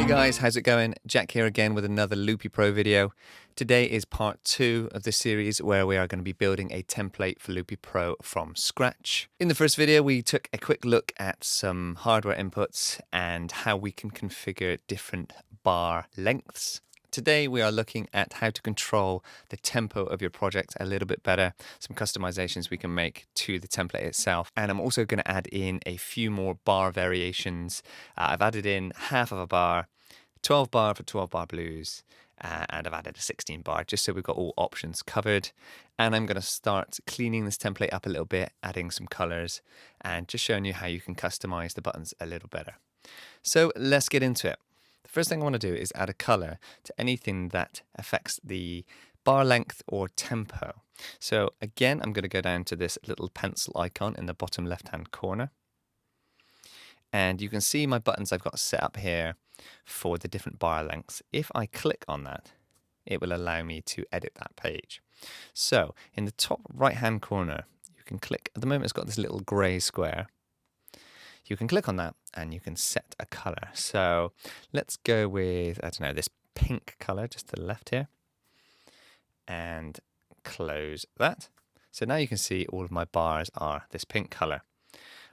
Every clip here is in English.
Guys, how's it going? Jack here again with another Loopy Pro video. Today is part 2 of the series where we are going to be building a template for Loopy Pro from scratch. In the first video we took a quick look at some hardware inputs and how we can configure different bar lengths. Today we are looking at how to control the tempo of your project a little bit better, some customizations we can make to the template itself, and I'm also going to add in a few more bar variations. I've added in half of a bar, 12 bar for 12 bar blues, and I've added a 16 bar just so we've got all options covered. And I'm going to start cleaning this template up a little bit, adding some colors and just showing you how you can customize the buttons a little better. So let's get into it. The first thing I want to do is add a color to anything that affects the bar length or tempo. So again, I'm going to go down to this little pencil icon in the bottom left hand corner. And you can see my buttons I've got set up here for the different bar lengths. If I click on that, it will allow me to edit that page. So in the top right hand corner, you can click, at the moment it's got this little gray square. You can click on that and you can set a color. So let's go with, I don't know, this pink color just to the left here, and close that. So now you can see all of my bars are this pink color.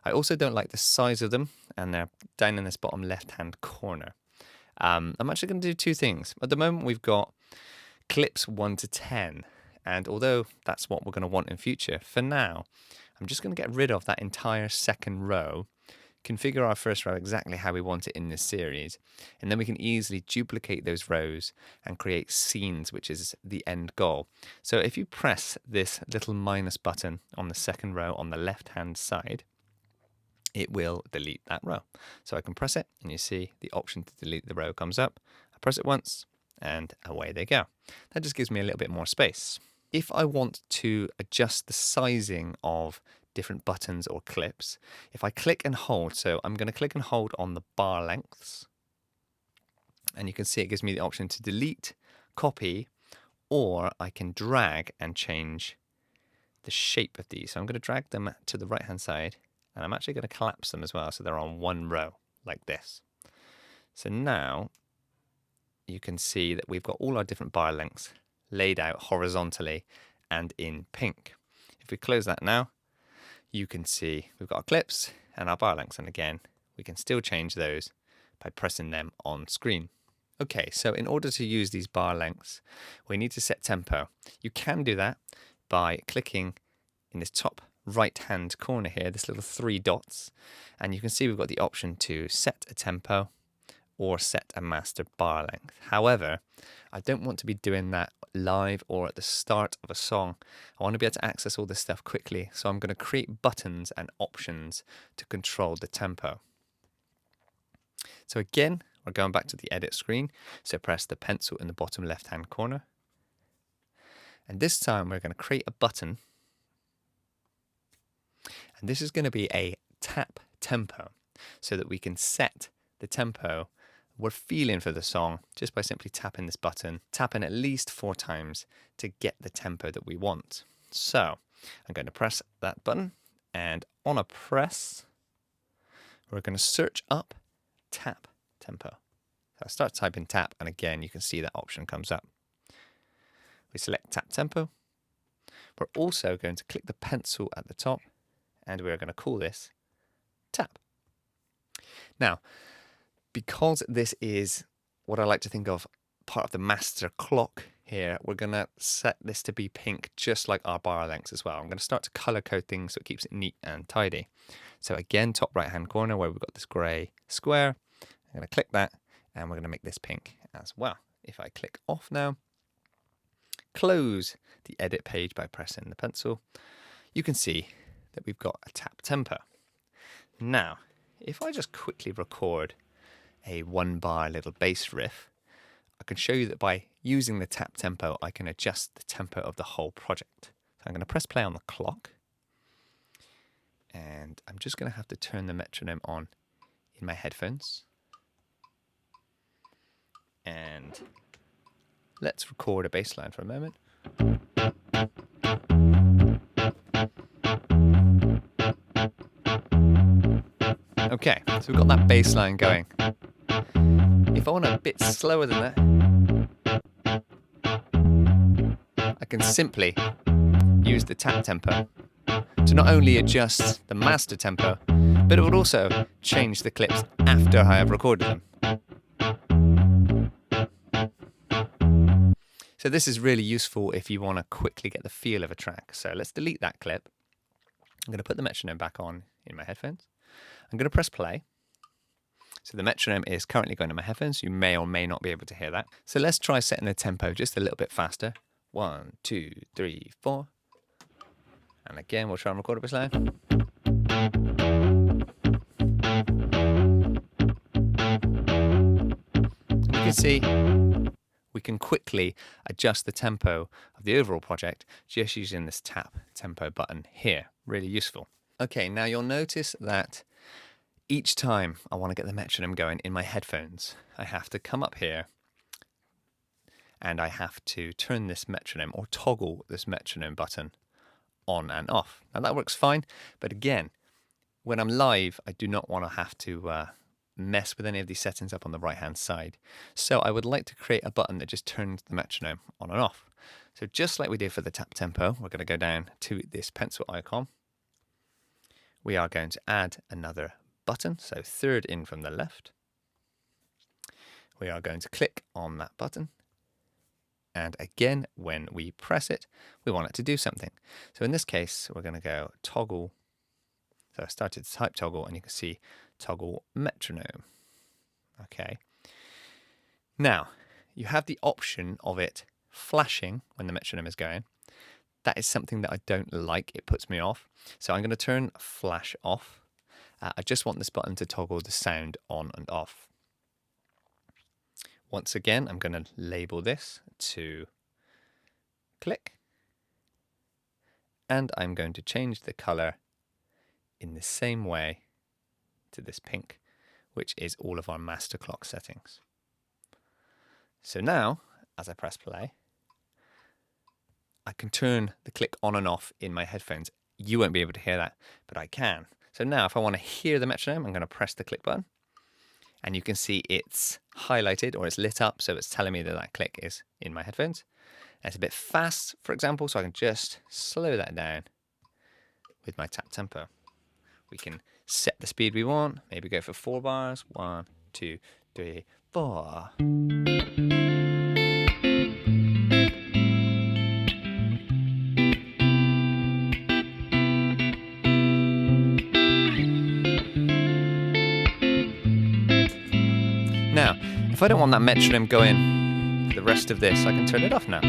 I also don't like the size of them, and they're down in this bottom left hand corner. I'm actually going to do two things. At the moment we've got clips 1 to 10, and although that's what we're going to want in future, for now I'm just going to get rid of that entire second row, configure our first row exactly how we want it in this series, and then we can easily duplicate those rows and create scenes, which is the end goal. So if you press this little minus button on the second row on the left hand side, it will delete that row. So I can press it and you see the option to delete the row comes up. I press it once and away they go. That just gives me a little bit more space. If I want to adjust the sizing of different buttons or clips, if I click and hold, so I'm going to click and hold on the bar lengths, and you can see it gives me the option to delete, copy, or I can drag and change the shape of these. So I'm going to drag them to the right hand side, and I'm actually going to collapse them as well so they're on one row like this. So now you can see that we've got all our different bar lengths laid out horizontally and in pink. If we close that now, you can see we've got our clips and our bar lengths, and again we can still change those by pressing them on screen. Okay, so in order to use these bar lengths we need to set tempo. You can do that by clicking in this top right hand corner here, this little 3 dots, and you can see we've got the option to set a tempo or set a master bar length. However, I don't want to be doing that live or at the start of a song. I want to be able to access all this stuff quickly, so I'm going to create buttons and options to control the tempo. So again, we're going back to the edit screen, so press the pencil in the bottom left hand corner, and this time we're going to create a button, and this is going to be a tap tempo, so that we can set the tempo we're feeling for the song just by simply tapping this button, tapping at least 4 times to get the tempo that we want. So I'm going to press that button, and on a press we're going to search up tap tempo. So I start typing tap, and again you can see that option comes up. We select tap tempo. We're also going to click the pencil at the top, and we're going to call this tap. Now, because this is what I like to think of part of the master clock here, we're going to set this to be pink just like our bar lengths as well. I'm going to start to color code things so it keeps it neat and tidy. So again, top right hand corner where we've got this gray square, I'm going to click that and we're going to make this pink as well. If I click off now, close the edit page by pressing the pencil, you can see that we've got a tap tempo. Now, if I just quickly record a 1 bar little bass riff, I can show you that by using the tap tempo, I can adjust the tempo of the whole project. So I'm going to press play on the clock, and I'm just going to have to turn the metronome on in my headphones. And let's record a bass line for a moment. Okay, so we've got that bass line going. If I want it a bit slower than that, I can simply use the tap tempo to not only adjust the master tempo, but it would also change the clips after I have recorded them. So this is really useful if you want to quickly get the feel of a track. So let's delete that clip. I'm going to put the metronome back on in my headphones. I'm going to press play. So the metronome is currently going to my headphones. You may or may not be able to hear that. So let's try setting the tempo just a little bit faster. 1, 2, 3, 4. And again, we'll try and record a bass line. You can see we can quickly adjust the tempo of the overall project just using this tap tempo button here. Really useful. Okay, now you'll notice that each time I want to get the metronome going in my headphones, I have to come up here and I have to turn this metronome or toggle this metronome button on and off. Now that works fine, but again, when I'm live, I do not want to have to mess with any of these settings up on the right hand side. So I would like to create a button that just turns the metronome on and off. So just like we did for the tap tempo, we're going to go down to this pencil icon. We are going to add another button, so third in from the left. We are going to click on that button. And again, when we press it, we want it to do something. So in this case, we're going to go toggle. So I started to type toggle and you can see toggle metronome. Okay. Now, you have the option of it flashing when the metronome is going. That is something that I don't like. It puts me off. So I'm going to turn flash off. I just want this button to toggle the sound on and off. Once again, I'm going to label this to click. And I'm going to change the color in the same way to this pink, which is all of our master clock settings. So now, as I press play, I can turn the click on and off in my headphones. You won't be able to hear that, but I can. So now if I want to hear the metronome, I'm going to press the click button. And you can see it's highlighted or it's lit up, so it's telling me that that click is in my headphones. And it's a bit fast, for example, so I can just slow that down with my tap tempo. We can set the speed we want, maybe go for 4 bars. 1, 2, 3, 4. Now, if I don't want that metronome going for the rest of this, I can turn it off now.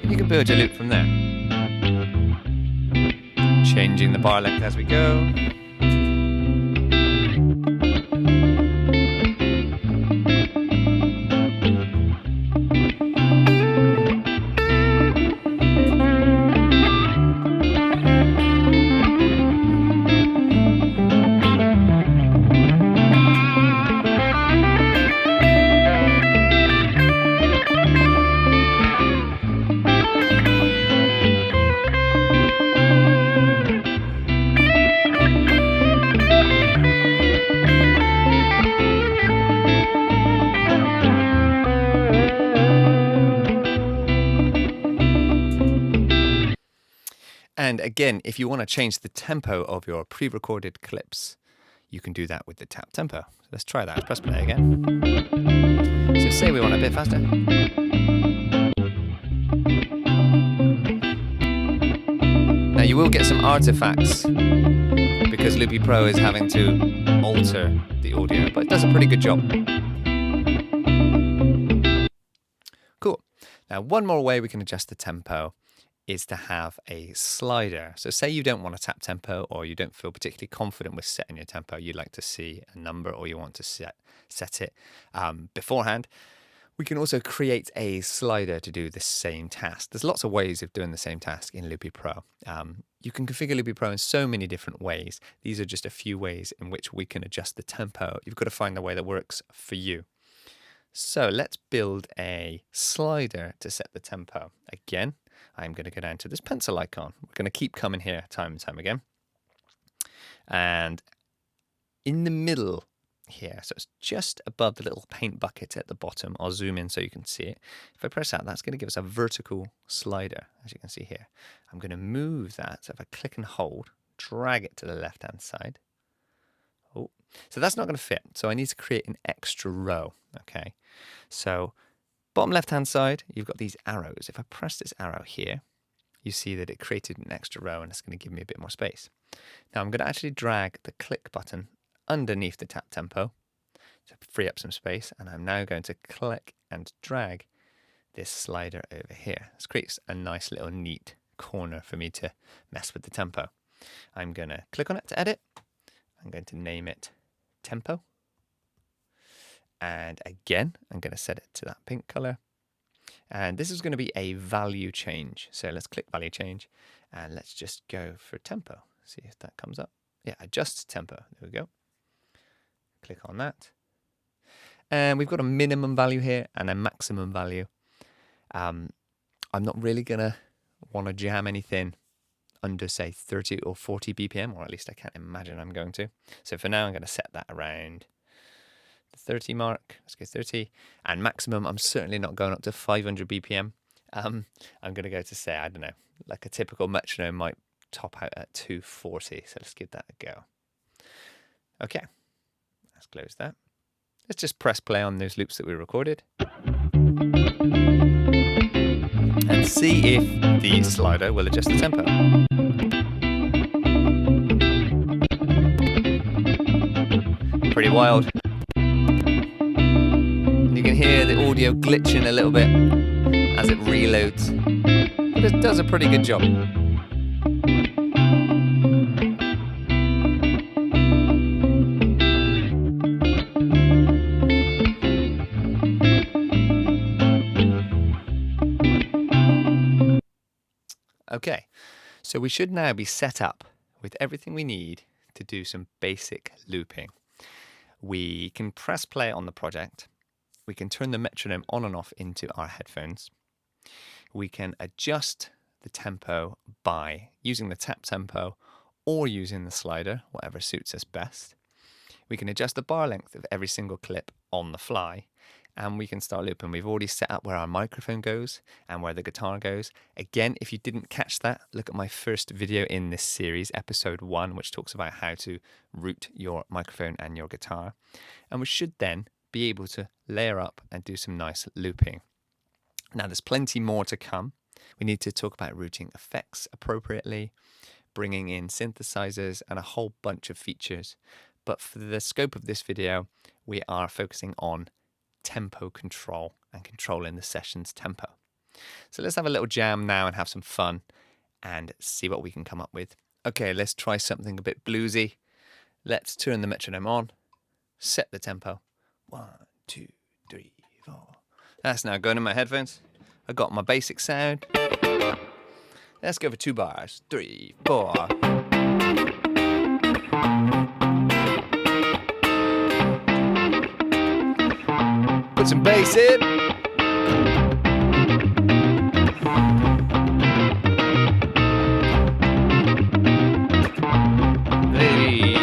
You can build your loop from there. Changing the bar length as we go. And again, if you want to change the tempo of your pre-recorded clips, you can do that with the tap tempo. So let's try that. Let's press play again. So say we want a bit faster. Now you will get some artifacts because Loopy Pro is having to alter the audio, but it does a pretty good job. Cool. Now one more way we can adjust the tempo is to have a slider. So say you don't want to tap tempo, or you don't feel particularly confident with setting your tempo. You'd like to see a number, or you want to set it beforehand. We can also create a slider to do the same task. There's lots of ways of doing the same task in Loopy Pro. You can configure Loopy Pro in so many different ways. These are just a few ways in which we can adjust the tempo. You've got to find the way that works for you. So let's build a slider to set the tempo. Again, I'm going to go down to this pencil icon. We're going to keep coming here time and time again. And in the middle here, so it's just above the little paint bucket at the bottom. I'll zoom in so you can see it. If I press that, that's going to give us a vertical slider, as you can see here. I'm going to move that. So if I click and hold, drag it to the left-hand side. Oh, so that's not going to fit. So I need to create an extra row. Okay, so bottom left-hand side, you've got these arrows. If I press this arrow here, you see that it created an extra row, and it's going to give me a bit more space. Now I'm going to actually drag the click button underneath the tap tempo to free up some space, and I'm now going to click and drag this slider over here. This creates a nice little neat corner for me to mess with the tempo. I'm going to click on it to edit. I'm going to name it tempo, and again I'm going to set it to that pink color, and this is going to be a value change. So let's click value change, and let's just go for tempo, see if that comes up. Yeah, adjust tempo, there we go. Click on that, and we've got a minimum value here and a maximum value. I'm not really gonna want to jam anything under, say, 30 or 40 BPM, or at least I can't imagine I'm going to. So for now, I'm going to set that around the 30 mark. Let's go 30. And maximum, I'm certainly not going up to 500 BPM. I'm going to go to, say, I don't know, like a typical metronome might top out at 240. So let's give that a go. Okay, let's close that. Let's just press play on those loops that we recorded. And see if the slider will adjust the tempo. Pretty wild. You can hear the audio glitching a little bit as it reloads, but it does a pretty good job. Okay, so we should now be set up with everything we need to do some basic looping. We can press play on the project. We can turn the metronome on and off into our headphones. We can adjust the tempo by using the tap tempo or using the slider, whatever suits us best. We can adjust the bar length of every single clip on the fly, and we can start looping. We've already set up where our microphone goes and where the guitar goes. Again, if you didn't catch that, look at my first video in this series, episode 1, which talks about how to route your microphone and your guitar. And we should then be able to layer up and do some nice looping. Now, there's plenty more to come. We need to talk about routing effects appropriately, bringing in synthesizers and a whole bunch of features. But for the scope of this video, we are focusing on tempo control and controlling the session's tempo. So let's have a little jam now and have some fun and see what we can come up with. Okay, let's try something a bit bluesy. Let's turn the metronome on, set the tempo. 1, 2, 3, 4. That's now going in my headphones. I got my basic sound. Let's go for 2 bars. 3, 4. Put some bass in. Hey.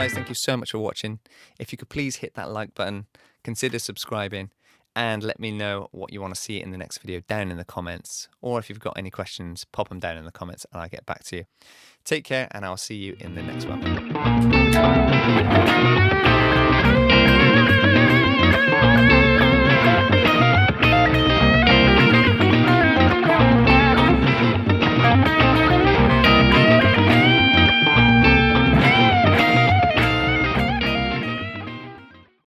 guys, thank you so much for watching. If you could please hit that like button, consider subscribing, and let me know what you want to see in the next video down in the comments. Or if you've got any questions, pop them down in the comments and I'll get back to you. Take care, and I'll see you in the next one.